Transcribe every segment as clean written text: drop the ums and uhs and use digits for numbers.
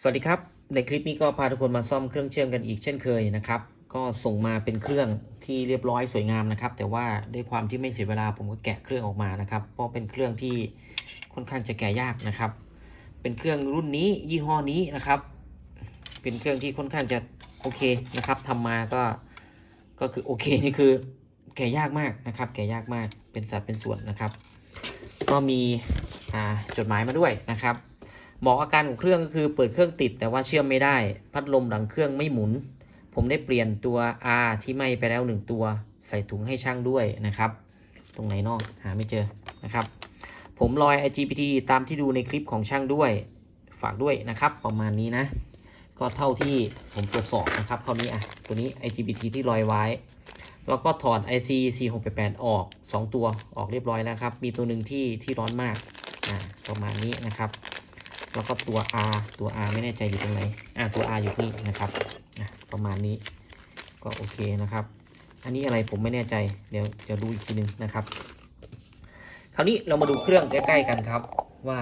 สวัสดีครับในคลิปนี้ก็พาทุกคนมาซ่อมเครื่องเชื่อมกันอีกเช่นเคยนะครับก็ส่งมาเป็นเครื่องที่เรียบร้อยสวยงามนะครับแต่ว่าด้วยความที่ไม่เสียเวลาผมก็แกะเครื่องออกมานะครับเพราะเป็นเครื่องที่ค่อนข้างจะแกะยากนะครับเป็นเครื่องรุ่นนี้ยี่ห้อนี้นะครับเป็นเครื่องที่ค่อนข้างจะโอเคนะครับทำมาก็คือโอเคนี่คือแกะยากมากนะครับแกะยากมากเป็นสัดเป็นส่วนนะครับก็มีจดหมายมาด้วยนะครับบอกอาการของเครื่องก็คือเปิดเครื่องติดแต่ว่าเชื่อมไม่ได้พัดลมหลังเครื่องไม่หมุนผมได้เปลี่ยนตัว R ที่ไหม้ไปแล้ว1ตัวใส่ถุงให้ช่างด้วยนะครับตรงไหนนอกหาไม่เจอนะครับผมรอย IGBT ตามที่ดูในคลิปของช่างด้วยฝากด้วยนะครับประมาณนี้นะก็เท่าที่ผมตรวจสอบนะครับคราวนี้ตัวนี้ IGBT ที่รอยไว้แล้วก็ถอด IC 4688ออก2ตัวออกเรียบร้อยแล้วครับมีตัวหนึ่งที่ร้อนมากประมาณนี้นะครับแล้วก็ตัว R ไม่แน่ใจอยู่ตรงไหนตัว R อยู่นี่นะครับประมาณนี้ก็โอเคนะครับอันนี้อะไรผมไม่แน่ใจเดี๋ยวจะดูอีกทีนึงนะครับคราวนี้เรามาดูเครื่องใกล้ๆกันครับว่า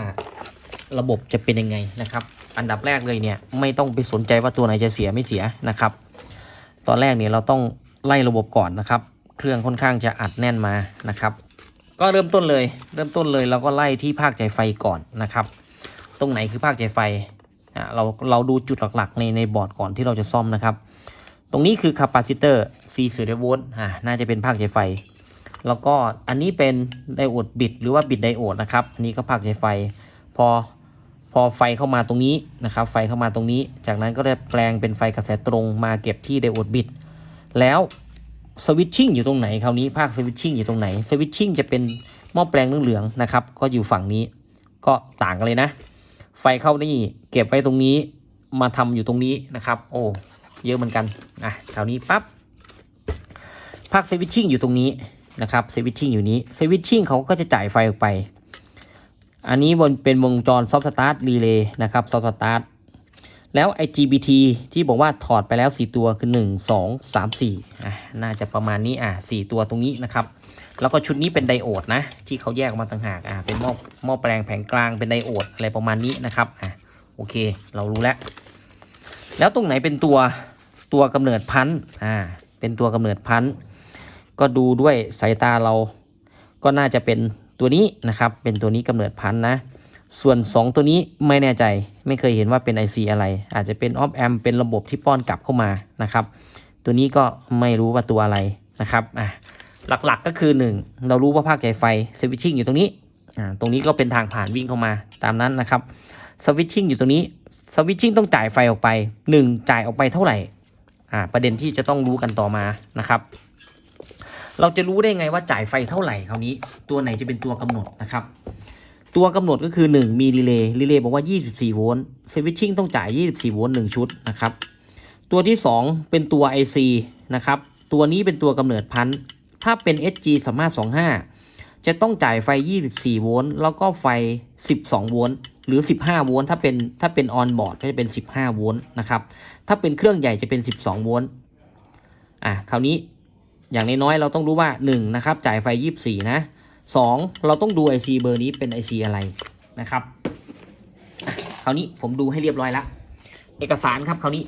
ระบบจะเป็นยังไงนะครับอันดับแรกเลยเนี่ยไม่ต้องไปสนใจว่าตัวไหนจะเสียไม่เสียนะครับตอนแรกเนี่ยเราต้องไล่ระบบก่อนนะครับเครื่องค่อนข้างจะอัดแน่นมานะครับก็เริ่มต้นเลยเราก็ไล่ที่ภาคจ่ายไฟก่อนนะครับตรงไหนคือภาคจ่ายไฟเราดูจุดหลักๆในบอร์ดก่อนที่เราจะซ่อมนะครับตรงนี้คือคาปาซิเตอร์ 40 โวลต์น่าจะเป็นภาคจ่ายไฟแล้วก็อันนี้เป็นไดโอดบิดหรือว่าบิดไดโอดนะครับอันนี้ก็ภาคจ่ายไฟพอไฟเข้ามาตรงนี้นะครับไฟเข้ามาตรงนี้จากนั้นก็ได้แปลงเป็นไฟกระแสตรงมาเก็บที่ไดโอดบิดแล้วสวิตชิ่งอยู่ตรงไหนคราวนี้ภาคสวิตชิ่งอยู่ตรงไหนสวิตชิ่งจะเป็นหม้อแปลงเหลืองๆนะครับก็อยู่ฝั่งนี้ก็ต่างกันเลยนะไฟเข้านี่เก็บไว้ตรงนี้มาทำอยู่ตรงนี้นะครับโอ้เยอะเหมือนกันคราวนี้ปั๊บภาคสวิตชิ่งอยู่ตรงนี้นะครับสวิตชิ่งอยู่นี้สวิตชิ่งเขาก็จะจ่ายไฟออกไปอันนี้เป็นวงจรซอฟต์สตาร์ทรีเลย์นะครับซอฟต์สตาร์ทแล้ว IGBT ที่บอกว่าถอดไปแล้ว4ตัวคือ1 2 3 4น่าจะประมาณนี้4ตัวตรงนี้นะครับแล้วก็ชุดนี้เป็นไดโอดนะที่เขาแยกออกมาต่างหากเป็นหม้อแปลงแผงกลางเป็นไดโอดอะไรประมาณนี้นะครับโอเคเรารู้แล้วตรงไหนเป็นตัวกำเนิดพันธุ์เป็นตัวกำเนิดพันธุ์ก็ดูด้วยสายตาเราก็น่าจะเป็นตัวนี้นะครับเป็นตัวนี้กำเนิดพันธุ์นะส่วน2ตัวนี้ไม่แน่ใจไม่เคยเห็นว่าเป็น IC อะไรอาจจะเป็นออฟแอมเป็นระบบที่ป้อนกลับเข้ามานะครับตัวนี้ก็ไม่รู้ว่าตัวอะไรนะครับหลักๆก็คือ1เรารู้ว่าภาคจ่ายไฟสวิตชิ่งอยู่ตรงนี้ตรงนี้ก็เป็นทางผ่านวิ่งเข้ามาตามนั้นนะครับสวิตชิ่งอยู่ตรงนี้สวิตชิ่งต้องจ่ายไฟออกไป1จ่ายออกไปเท่าไหร่ประเด็นที่จะต้องรู้กันต่อมานะครับเราจะรู้ได้ไงว่าจ่ายไฟเท่าไหร่คราวนี้ตัวไหนจะเป็นตัวกำหนดนะครับตัวกำหนดก็คือ1มีรีเลย์บอกว่า24โวลต์สวิตชิ่งต้องจ่าย24โวลต์1ชุดนะครับตัวที่2เป็นตัว IC นะครับตัวนี้เป็นตัวกำเนิดพันธุ์ถ้าเป็น SG 3525จะต้องจ่ายไฟ24โวลต์แล้วก็ไฟ12โวลต์หรือ15โวลต์ถ้าเป็นออนบอร์ดก็จะเป็น15โวลต์นะครับถ้าเป็นเครื่องใหญ่จะเป็น12โวลต์คราวนี้อย่างน้อยๆเราต้องรู้ว่า1นะครับจ่ายไฟ24นะ2เราต้องดู IC เบอร์นี้เป็น IC อะไรนะครับคราวนี้ผมดูให้เรียบร้อยแล้วเอกสารครับคราวนี้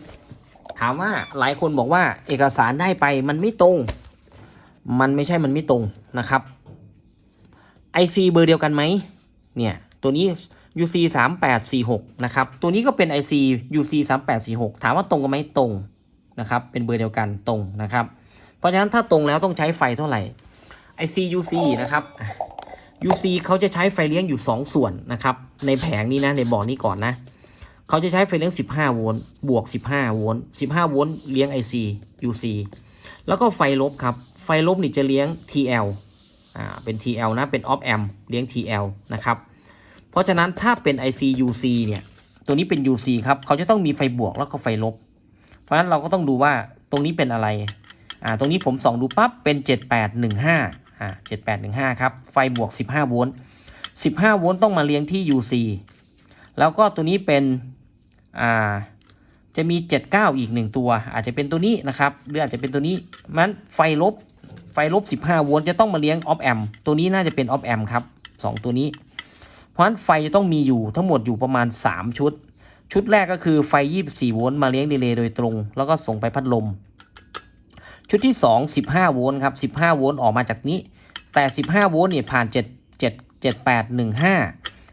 ถามว่าหลายคนบอกว่าเอกสารได้ไปมันไม่ตรงมันไม่ใช่มันไม่ตรงนะครับ IC เบอร์เดียวกันไหมเนี่ยตัวนี้ UC 3846นะครับตัวนี้ก็เป็น IC UC 3846ถามว่าตรงกันไหมตรงนะครับเป็นเบอร์เดียวกันตรงนะครับเพราะฉะนั้นถ้าตรงแล้วต้องใช้ไฟเท่าไหร่ IC UC นะครับ UC เขาจะใช้ไฟเลี้ยงอยู่2ส่วนนะครับในแผงนี้นะในบอร์ดนี้ก่อนนะเขาจะใช้ไฟเลี้ยง15โวลต์บวก15โวลต์15โวลต์เลี้ยง IC UC แล้วก็ไฟลบครับไฟลบนี่จะเลี้ยง TLเป็น TL นะเป็น Op Amp เลี้ยง TL นะครับเพราะฉะนั้นถ้าเป็น IC UC เนี่ยตัวนี้เป็น UC ครับเขาจะต้องมีไฟบวกแล้วก็ไฟลบเพราะฉะนั้นเราก็ต้องดูว่าตรงนี้เป็นอะไรตรงนี้ผมส่องดูปั๊บเป็น7815 7815ครับไฟบวก15โวลต์15โวลต์ต้องมาเลี้ยงที่ UC แล้วก็ตัวนี้เป็นจะมี79อีก1ตัวอาจจะเป็นตัวนี้นะครับหรืออาจจะเป็นตัวนี้มันไฟลบ15โวลต์จะต้องมาเลี้ยงออฟแอมตัวนี้น่าจะเป็นออฟแอมครับ2ตัวนี้เพราะฉะนั้นไฟจะต้องมีอยู่ทั้งหมดอยู่ประมาณ3ชุด ชุดแรกก็คือไฟ24โวลต์มาเลี้ยงดีเลย์โดยตรงแล้วก็ส่งไปพัดลมชุดที่2 15โวลต์ครับ15โวลต์ออกมาจากนี้แต่15โวลต์เนี่ยผ่าน7815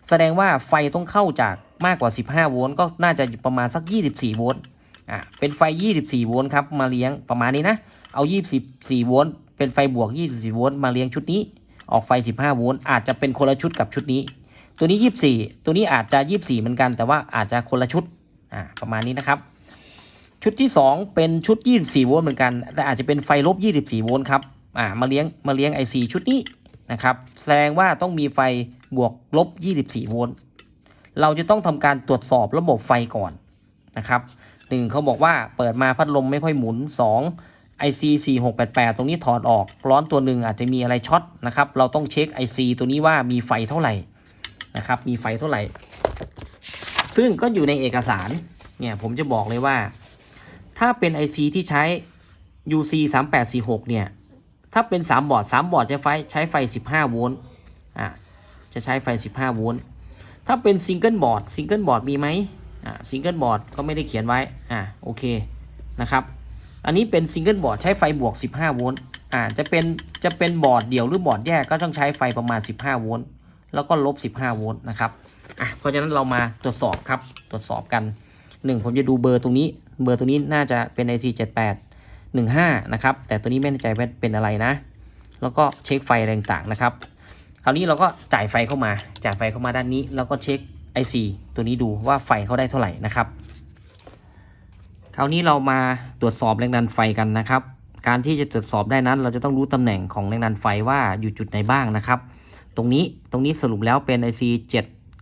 แสดงว่าไฟต้องเข้าจากมากกว่า15โวลต์ก็น่าจะประมาณสัก24โวลต์เป็นไฟ24โวลต์ครับมาเลี้ยงประมาณนี้นะเอา24โวลต์เป็นไฟบวก24โวลต์มาเลี้ยงชุดนี้ออกไฟ15โวลต์อาจจะเป็นคนละชุดกับชุดนี้ตัวนี้24ตัวนี้อาจจะ24เหมือนกันแต่ว่าอาจจะคนละชุดประมาณนี้นะครับชุดที่2เป็นชุด24โวลต์เหมือนกันแต่อาจจะเป็นไฟลบ24โวลต์ครับมาเลี้ยง IC ชุดนี้นะครับแสดงว่าต้องมีไฟบวกลบ24โวลต์เราจะต้องทำการตรวจสอบระบบไฟก่อนนะครับ1เขาบอกว่าเปิดมาพัดลมไม่ค่อยหมุน2 IC 4688ตรงนี้ถอดออกร้อนตัวหนึ่งอาจจะมีอะไรช็อตนะครับเราต้องเช็ค IC ตัวนี้ว่ามีไฟเท่าไหร่นะครับมีไฟเท่าไหร่ซึ่งก็อยู่ในเอกสารเนี่ยผมจะบอกเลยว่าถ้าเป็น IC ที่ใช้ UC 3846เนี่ยถ้าเป็น3บอร์ดจะใช้ไฟ15โวลต์จะใช้ไฟ15โวลต์ถ้าเป็นซิงเกิลบอร์ดมีไหมซิงเกิลบอร์ดก็ไม่ได้เขียนไว้โอเคนะครับอันนี้เป็นซิงเกิลบอร์ดใช้ไฟบวก15โวลต์จะเป็นบอร์ดเดี่ยวหรือบอร์ดแยกก็ต้องใช้ไฟประมาณ15โวลต์แล้วก็ลบ15โวลต์นะครับเพราะฉะนั้นเรามาตรวจสอบครับตรวจสอบกันผมจะดูเบอร์ตรงนี้น่าจะเป็น IC 7815นะครับแต่ตัวนี้ไม่แน่ใจว่าเป็นอะไรนะแล้วก็เช็คไฟอะไรต่างๆนะครับคราวนี้เราก็จ่ายไฟเข้ามาด้านนี้แล้วก็เช็ค IC ตัวนี้ดูว่าไฟเขาได้เท่าไหร่นะครับคราวนี้เรามาตรวจสอบแรงดันไฟกันนะครับการที่จะตรวจสอบได้นั้นเราจะต้องรู้ตำแหน่งของแรงดันไฟว่าอยู่จุดไหนบ้างนะครับตรงนี้สรุปแล้วเป็น IC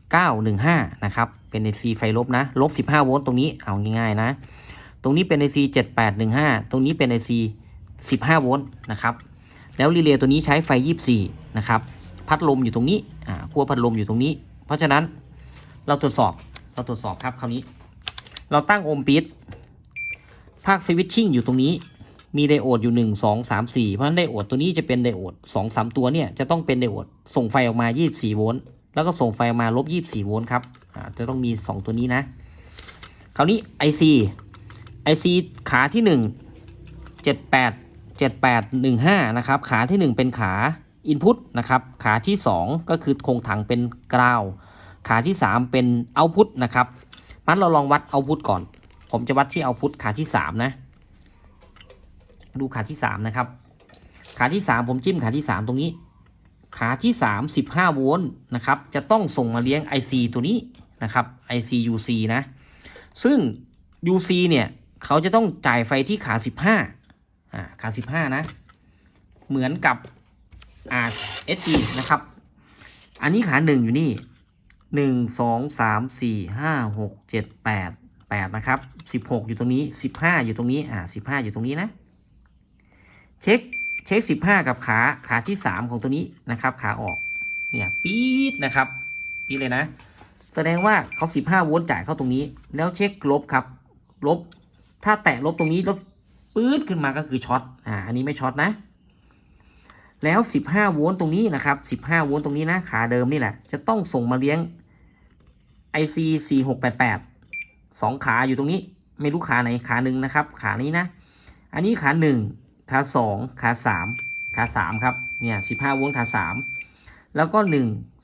7915นะครับเป็น IC ไฟลบนะลบ15โวลต์ตรงนี้เอาง่ายๆนะตรงนี้เป็น IC 7815ตรงนี้เป็น IC 15โวลต์นะครับแล้วรีเลย์ตัวนี้ใช้ไฟ24นะครับพัดลมอยู่ตรงนี้ขั้วพัดลมอยู่ตรงนี้เพราะฉะนั้นเราตรวจสอบครับคราวนี้เราตั้งโอห์มปี๊ดภาคสวิตชิ่งอยู่ตรงนี้มีไดโอดอยู่1 2 3 4เพราะฉะนั้นไดโอดตัวนี้จะเป็นไดโอด 2-3 ตัวเนี่ยจะต้องเป็นไดโอดส่งไฟออกมา24โวลต์แล้วก็ส่งไฟออกมาลบ24โวลต์ครับจะต้องมี2ตัวนี้นะคราวนี้ IC ขาที่1 7815นะครับขาที่1เป็นขา Input นะครับขาที่2ก็คือโครงถังเป็นกราวขาที่3เป็น Output นะครับงั้นเราลองวัด Output ก่อนผมจะวัดที่ Output ขาที่3นะดูขาที่3นะครับขาที่3ผมจิ้มขาที่3ตรงนี้ขาที่3 15โวลต์นะครับจะต้องส่งมาเลี้ยง IC ตัวนี้นะครับ IC UC นะซึ่ง UC เนี่ยเขาจะต้องจ่ายไฟที่ขา15ขา15นะเหมือนกับSG นะครับอันนี้ขา1อยู่นี่1 2 3 4 5 6 7 8นะครับ16อยู่ตรงนี้15อยู่ตรงนี้15อยู่ตรงนี้นะเช็ค15กับขาที่3ของตัวนี้นะครับขาออกเนี่ยปี๊ดนะครับปี๊ดเลยนะแสดงว่าเขา15โวลต์จ่ายเข้าตรงนี้แล้วเช็คลบครับลบถ้าแตะลบตรงนี้ลบปื๊ดขึ้นมาก็คือช็อตอันนี้ไม่ช็อตนะแล้ว15โวลต์ตรงนี้นะครับ15โวลต์ตรงนี้นะขาเดิมนี่แหละจะต้องส่งมาเลี้ยง IC 4688 2ขาอยู่ตรงนี้ไม่รู้ขาไหนขา1นะครับขานี้นะอันนี้ขา1ขา2ขา3ครับเนี่ย15โวลต์ขา3แล้วก็1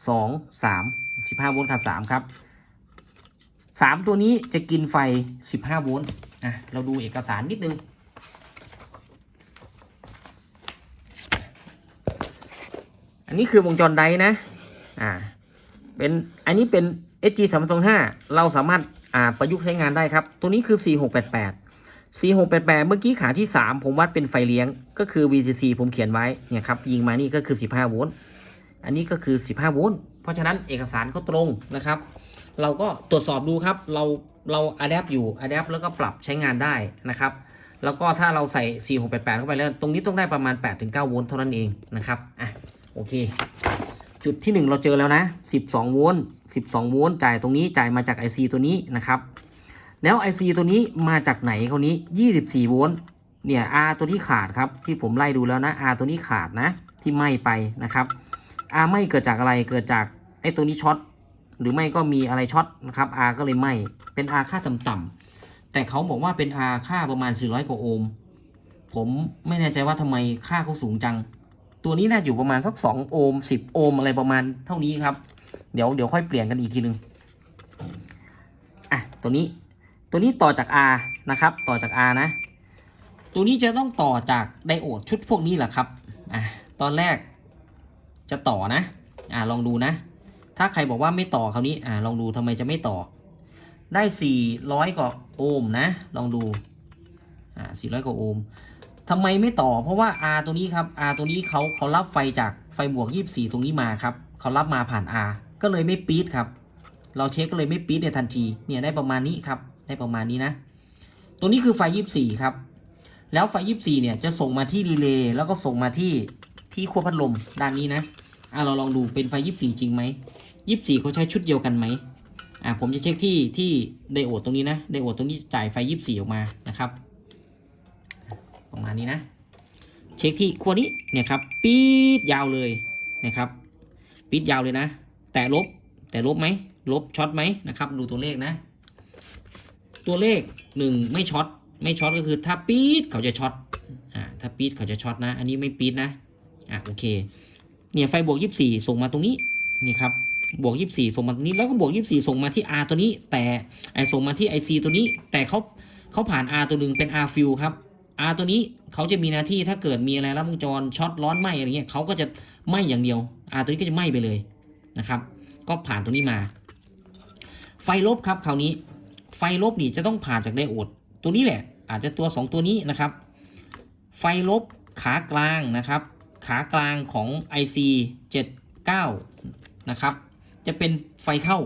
2 3 15โวลต์ขา3ครับ3ตัวนี้จะกินไฟ15โวลต์เราดูเอกสารนิดนึงอันนี้คือวงจรไดนะอันนี้เป็น SG 325เราสามารถประยุกต์ใช้งานได้ครับตัวนี้คือ4688เมื่อกี้ขาที่3ผมวัดเป็นไฟเลี้ยงก็คือ VCC ผมเขียนไว้เนี่ยครับยิงมานี่ก็คือ15โวลต์อันนี้ก็คือ15โวลต์เพราะฉะนั้นเอกสารก็ตรงนะครับเราก็ตรวจสอบดูครับเราadapt แล้วก็ปรับใช้งานได้นะครับแล้วก็ถ้าเราใส่4688เข้าไปแล้วตรงนี้ต้องได้ประมาณ 8-9 โวลต์เท่านั้นเองนะครับโอเคจุดที่1เราเจอแล้วนะ12โวลต์จ่ายตรงนี้จ่ายมาจาก IC ตัวนี้นะครับแล้ว IC ตัวนี้มาจากไหนคราวนี้24โวลต์เนี่ย R ตัวที่ขาดครับที่ผมไล่ดูแล้วนะ R ตัวนี้ขาดนะที่ไหม้ไปนะครับ R ไหม้เกิดจากอะไรเกิดจากไอ้ตัวนี้ช็อต หรือไม่ก็มีอะไรช็อตนะครับ R ก็เลยไหม้เป็น R ค่าต่ำๆแต่เขาบอกว่าเป็น R ค่าประมาณ400กว่าโอห์มผมไม่แน่ใจว่าทำไมค่าเขาสูงจังตัวนี้น่าอยู่ประมาณสัก2โอห์ม10โอห์มอะไรประมาณเท่านี้ครับเดี๋ยวค่อยเปลี่ยนกันอีกทีนึงตัวนี้ต่อจาก R นะครับต่อจาก R นะตัวนี้จะต้องต่อจากไดโอดชุดพวกนี้แหละครับตอนแรกจะต่อนะลองดูนะถ้าใครบอกว่าไม่ต่อคราวนี้ลองดูทำไมจะไม่ต่อได้400กว่าโอห์มนะลองดู400กว่าโอห์มทำไมไม่ต่อเพราะว่า R ตัวนี้ครับ R ตัวนี้เขารับไฟจากไฟบวก24ตรงนี้มาครับเขารับมาผ่าน R ก็เลยไม่ปี๊ดครับเราเช็คก็เลยไม่ปี๊ดในทันทีเนี่ยได้ประมาณนี้ครับได้ประมาณนี้นะตัวนี้คือไฟ24ครับแล้วไฟ24เนี่ยจะส่งมาที่รีเลย์แล้วก็ส่งมาที่ขั้วพัดลมด้านนี้นะเราลองดูเป็นไฟ24จริงไหม24เขาใช้ชุดเดียวกันไหมผมจะเช็คที่ไดโอดตรงนี้นะไดโอดตรงนี้จ่ายไฟ24ออกมานะครับประมาณนี้นะเช็คที่ขั้วนี้เนี่ยครับปี๊ดยาวเลยนะครับปี๊ดยาวเลยนะแต่ลบไหมลบช็อตไหมนะครับดูตัวเลขนะตัวเลข1ไม่ช็อตก็คือถ้าปี๊ดเขาจะช็อตถ้าปี๊ดเขาจะช็อตนะอันนี้ไม่ปี๊ดนะโอเคเนี่ยไฟบวก24ส่งมาตรงนี้นี่ครับบวก24ส่งมาตรงนี้แล้วก็บวก24ส่งมาที่ R ตัวนี้แต่ส่งมาที่ IC ตัวนี้แต่เขาผ่าน R ตัวหนึ่งเป็น R fill ครับ R ตัวนี้เขาจะมีหน้าที่ถ้าเกิดมีอะไรลัดวงจรช็อตร้อนไหมอะไรเงี้ยเขาก็จะไหมอย่างเดียว R ตัวนี้ก็จะไหมไปเลยนะครับก็ผ่านตัวนี้มาไฟลบครับคราวนี้ไฟลบนี่จะต้องผ่านจากไดโอดตัวนี้แหละอาจจะตัว2ตัวนี้นะครับไฟลบขากลางนะครับขากลางของ IC 79นะครับจะเป็นไฟเข้า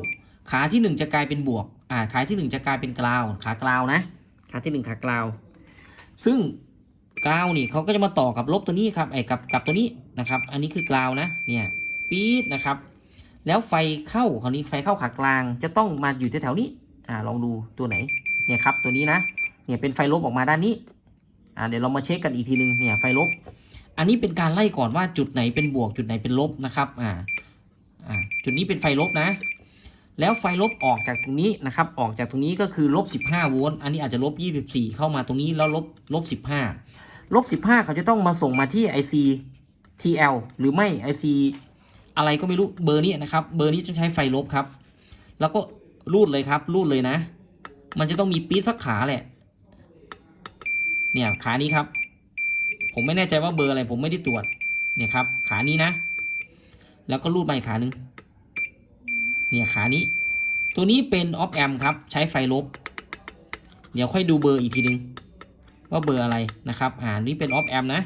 ขาที่1จะกลายเป็นบวกขาที่1จะกลายเป็นกราวขากราวนะขาที่1ขากราวซึ่งกราวนี่เขาก็จะมาต่อกับลบตัวนี้ครับกับตัวนี้นะครับอันนี้คือกราวนะเนี่ยปี๊ดนะครับแล้วไฟเข้าคราวนี้ไฟเข้าขากลางจะต้องมาอยู่แถวๆนี้ลองดูตัวไหนเนี่ยครับตัวนี้นะเนี่ยเป็นไฟลบออกมาด้านนี้เดี๋ยวเรามาเช็คกันอีกทีนึงเนี่ยไฟลบอันนี้เป็นการไล่ก่อนว่าจุดไหนเป็นบวกจุดไหนเป็นลบนะครับจุดนี้เป็นไฟลบนะแล้วไฟลบออกจากตรงนี้นะครับออกจากตรงนี้ก็คือ15โวลต์อันนี้อาจจะ24เข้ามาตรงนี้แล้วลบ15เขาจะต้องมาส่งมาที่ IC TL หรือไม่ IC อะไรก็ไม่รู้เบอร์นี้นะครับเบอร์นี้จะใช้ไฟลบครับแล้วก็รูดเลยครับรูดเลยนะมันจะต้องมีปี๊ดสักขาแหละเนี่ยขานี้ครับผมไม่แน่ใจว่าเบอร์อะไรผมไม่ได้ตรวจเนี่ยครับขานี้นะแล้วก็รูดไปขาหนึ่งเนี่ยขานี้ตัวนี้เป็นออฟแอมครับใช้ไฟลบเดี๋ยวค่อยดูเบอร์อีกทีนึงว่าเบอร์อะไรนะครับนี่เป็นออฟแอมนะ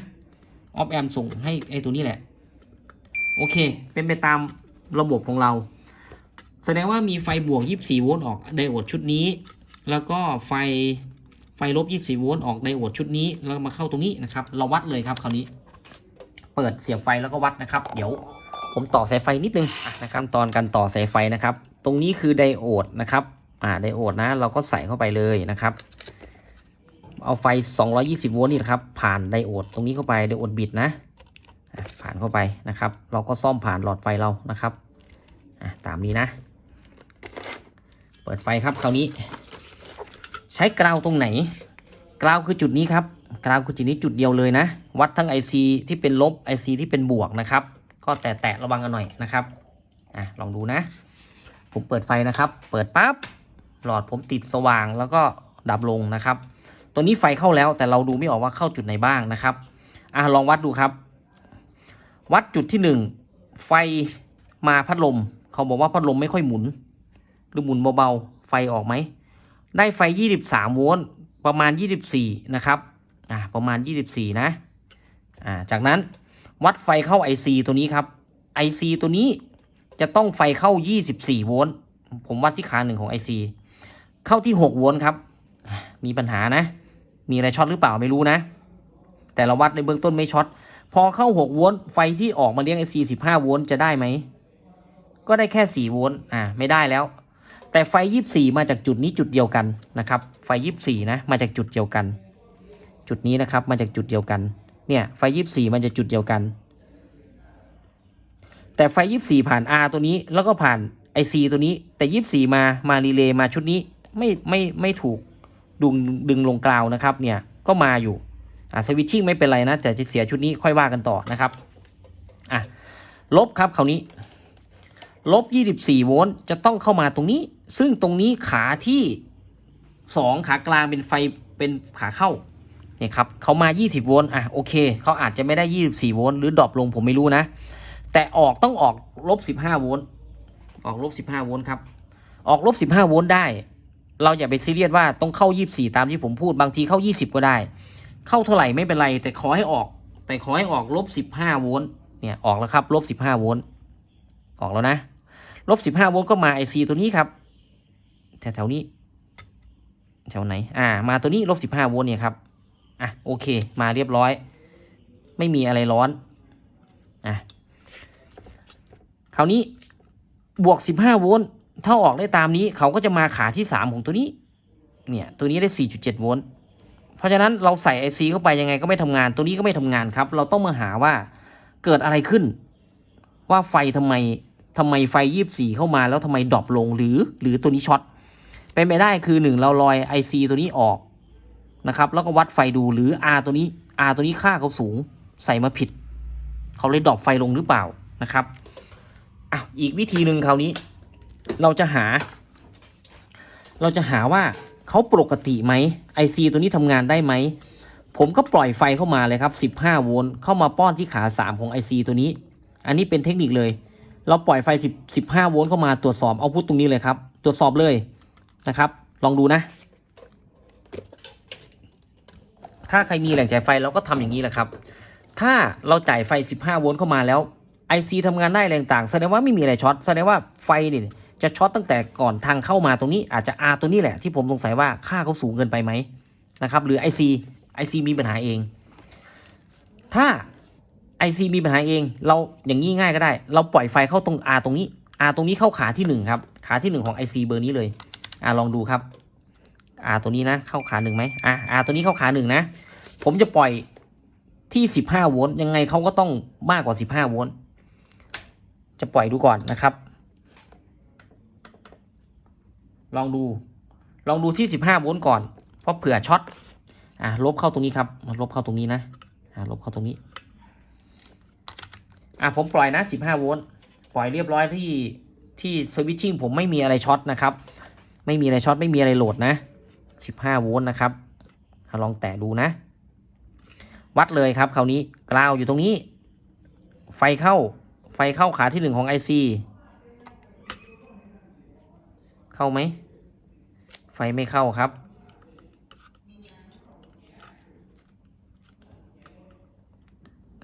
ออฟแอมส่งให้ไอ้ตัวนี้แหละโอเคเป็นไปตามระบบของเราแสดงว่ามีไฟบวก24โวลต์ออกไดโอดชุดนี้แล้วก็ไฟลบ24โวลต์ออกไดโอดชุดนี้แล้วมาเข้าตรงนี้นะครับเราวัดเลยครับคราวนี้เปิดเสียบไฟแล้วก็วัดนะครับเดี๋ยวผมต่อสายไฟนิดนึงนะครับตอนการต่อสายไฟนะครับตรงนี้คือไดโอดนะครับไดโอดนะเราก็ใส่เข้าไปเลยนะครับเอาไฟ220โวลต์นี่นะครับผ่านไดโอดตรงนี้เข้าไปไดโอดบิดนะผ่านเข้าไปนะครับเราก็ซ่อมผ่านหลอดไฟเรานะครับตามนี้นะเปิดไฟครับคราวนี้ใช้กราวตรงไหนกราวคือจุดนี้ครับกราวคือจุดนี้จุดเดียวเลยนะวัดทั้ง IC ที่เป็นลบ IC ที่เป็นบวกนะครับก็แตะระวังกันหน่อยนะครับลองดูนะผมเปิดไฟนะครับเปิดปั๊บหลอดผมติดสว่างแล้วก็ดับลงนะครับตัวนี้ไฟเข้าแล้วแต่เราดูไม่ออกว่าเข้าจุดไหนบ้างนะครับลองวัดดูครับวัดจุดที่1ไฟมาพัดลมเขาบอกว่าพัดลมไม่ค่อยหมุนหรือหมุนเบาๆไฟออกไหมได้ไฟ23โวลต์ประมาณ24นะครับประมาณ24นะจากนั้นวัดไฟเข้า IC ตัวนี้ครับ IC ตัวนี้จะต้องไฟเข้า24โวลต์ผมวัดที่ขา1ของ IC เข้าที่6โวลต์ครับมีปัญหานะมีอะไรช็อตหรือเปล่าไม่รู้นะแต่เราวัดในเบื้องต้นไม่ช็อตพอเข้า6โวลต์ไฟที่ออกมาเลี้ยง IC 15โวลต์จะได้ไหมก็ได้แค่4โวลต์ไม่ได้แล้วแต่ไฟ24มาจากจุดนี้จุดเดียวกันนะครับไฟ24นะมาจากจุดเดียวกันจุดนี้นะครับมาจากจุดเดียวกันเนี่ยไฟ24มันจะจุดเดียวกันแต่ไฟ24ผ่าน R ตัวนี้แล้วก็ผ่าน IC ตัวนี้แต่ 24มารีเลย์มาชุดนี้ไม่ถูกดึงลงกราวนะครับเนี่ยก็มาอยู่สวิตชิ่งไม่เป็นไรนะแต่จะเสียชุดนี้ค่อยว่ากันต่อนะครับลบครับคราวนี้ลบ24โวลต์จะต้องเข้ามาตรงนี้ซึ่งตรงนี้ขาที่2ขากลางเป็นไฟเป็นขาเข้าเนี่ยครับเขามา20โวลต์โอเคเขาอาจจะไม่ได้24โวลต์หรือดรอปลงผมไม่รู้นะแต่ต้องออกลบ15โวลต์ออกลบ15โวลต์ครับออกลบ15โวลต์ได้เราอย่าไปซีเรียสว่าต้องเข้า24ตามที่ผมพูดบางทีเข้า20ก็ได้เข้าเท่าไหร่ไม่เป็นไรแต่ขอให้ออกลบ15โวลต์เนี่ยออกแล้วครับลบ15โวลต์ออกแล้วนะลบ15โวลต์ก็มา IC ตัวนี้ครับแถวนี้แถวไหนมาตัวนี้ลบ15โวลต์เนี่ยครับโอเคมาเรียบร้อยไม่มีอะไรร้อนคราวนี้บวก15โวลต์ถ้าออกได้ตามนี้เขาก็จะมาขาที่3ของตัวนี้เนี่ยตัวนี้ได้ 4.7 โวลต์เพราะฉะนั้นเราใส่ IC เข้าไปยังไงก็ไม่ทำงานตัวนี้ก็ไม่ทำงานครับเราต้องมาหาว่าเกิดอะไรขึ้นว่าไฟทำไมไฟ24เข้ามาแล้วทำไมดรอปลงหรือตัวนี้ช็อตเป็นไปได้คือ1เราลอย IC ตัวนี้ออกนะครับแล้วก็วัดไฟดูหรือ R ตัวนี้ค่าเขาสูงใส่มาผิดเขาเลยดรอปไฟลงหรือเปล่านะครับอีกวิธีหนึ่งคราวนี้เราจะหาว่าเขาปกติไหม IC ตัวนี้ทำงานได้ไหมผมก็ปล่อยไฟเข้ามาเลยครับ15โวลต์เข้ามาป้อนที่ขา3ของ IC ตัวนี้อันนี้เป็นเทคนิคเลยเราปล่อยไฟ15โวลต์เข้ามาตรวจสอบเอาพุทตรงนี้เลยครับตรวจสอบเลยนะครับลองดูนะถ้าใครมีแหล่งจ่ายไฟเราก็ทำอย่างนี้แหละครับถ้าเราจ่ายไฟ15โวลต์เข้ามาแล้ว IC ทำงานได้แรงต่างแสดงว่าไม่มีอะไรช็อตแสดงว่าไฟนี่จะช็อตตั้งแต่ก่อนทางเข้ามาตรงนี้อาจจะ R ตัวนี้แหละที่ผมสงสัยว่าค่าเขาสูงเกินไปไหมนะครับหรือ IC มีปัญหาเองถ้า IC มีปัญหาเองเราอย่างนี้ง่ายก็ได้เราปล่อยไฟเข้าตรง R ตรงนี้ R ตรงนี้เข้าขาที่1ครับขาที่1ของ IC เบอร์นี้เลยลองดูครับ R ตัวนี้นะเข้าขา1ไหมR ตัวนี้เข้าขา1นะผมจะปล่อยที่15โวลต์ยังไงเขาก็ต้องมากกว่า15โวลต์จะปล่อยดูก่อนนะครับลองดูที่15โวลต์ก่อนเพราะเผื่อช็อตลบเข้าตรงนี้ครับลบเข้าตรงนี้นะลบเข้าตรงนี้ผมปล่อยนะ15โวลต์ปล่อยเรียบร้อยที่สวิตชิ่งผมไม่มีอะไรช็อตนะครับไม่มีอะไรช็อตไม่มีอะไรโหลดนะ15โวลต์นะครับลองแตะดูนะวัดเลยครับคราวนี้กราวอยู่ตรงนี้ไฟเข้าขาที่1ของ IC เข้าไหมไฟไม่เข้าครับ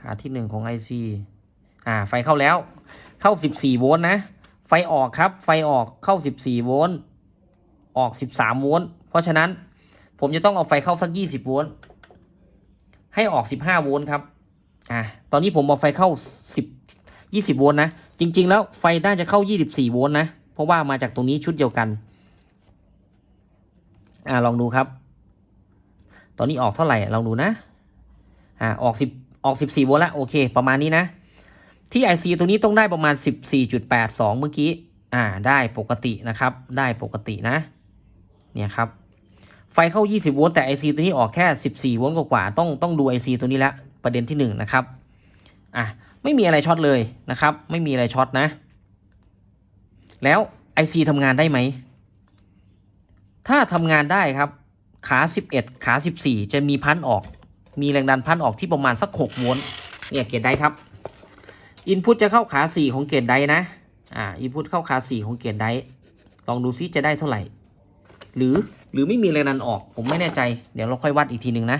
ขาที่1ของ IC ไฟเข้าแล้วเข้า14โวลต์นะไฟออกครับไฟออกเข้า14โวลต์ออก13โวลต์เพราะฉะนั้นผมจะต้องเอาไฟเข้าสัก20โวลต์ให้ออก15โวลต์ครับตอนนี้ผมเอาไฟเข้า20โวลต์นะจริงๆแล้วไฟน่าจะเข้า24โวลต์นะเพราะว่ามาจากตรงนี้ชุดเดียวกันลองดูครับตอนนี้ออกเท่าไหร่ลองดูนะออก14โวลต์แล้วโอเคประมาณนี้นะที่ IC ตัวนี้ต้องได้ประมาณ 14.82 เมื่อกี้ได้ปกตินะครับได้ปกตินะเนี่ยครับไฟเข้า20โวลต์แต่ IC ตัวนี้ออกแค่14โวลต์กว่าต้องดู IC ตัวนี้ละประเด็นที่1นะครับไม่มีอะไรช็อตเลยนะครับไม่มีอะไรช็อตนะแล้ว IC ทำงานได้ไหมถ้าทำงานได้ครับขา11ขา14จะมีพันออกมีแรงดันพันออกที่ประมาณสัก6โวลต์เนี่ยเกรดไดครับอินพุตจะเข้าขา4ของเกรดไดนะอินพุตเข้าขา4ของเกรดไดลองดูซิจะได้เท่าไหร่หรือไม่มีแรงดันออกผมไม่แน่ใจเดี๋ยวเราค่อยวัดอีกทีหนึ่งนะ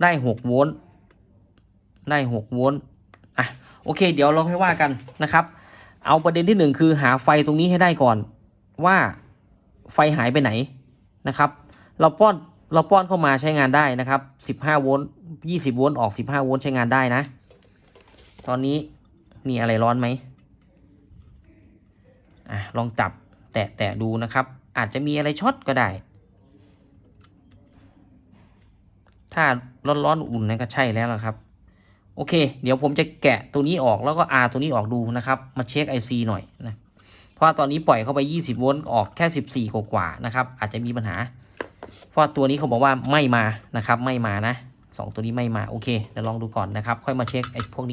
ได้6โวลต์ได้6โวลต์โอเคเดี๋ยวเราค่อยว่ากันนะครับเอาประเด็นที่1คือหาไฟตรงนี้ให้ได้ก่อนว่าไฟหายไปไหนนะครับเราป้อนเข้ามาใช้งานได้นะครับ15โวลต์20โวลต์ออก15โวลต์ใช้งานได้นะตอนนี้มีอะไรร้อนไหมลองจับแตะดูนะครับอาจจะมีอะไรช็อตก็ได้ถ้าร้อนอุ่นนั่นก็ใช่แล้วล่ะครับ โอเคเดี๋ยวผมจะแกะตัวนี้ออกแล้วก็ R ตัวนี้ออกดูนะครับมาเช็ค IC หน่อยนะเพราะตอนนี้ปล่อยเข้าไป20โวลต์ออกแค่14กว่านะครับอาจจะมีปัญหาเพราะตัวนี้เขาบอกว่าไม่มานะครับไม่มานะ2ตัวนี้ไม่มาโอเคเดี๋ยวลองดูก่อนนะครับค่อยมาเช็คไอ้พวกนี้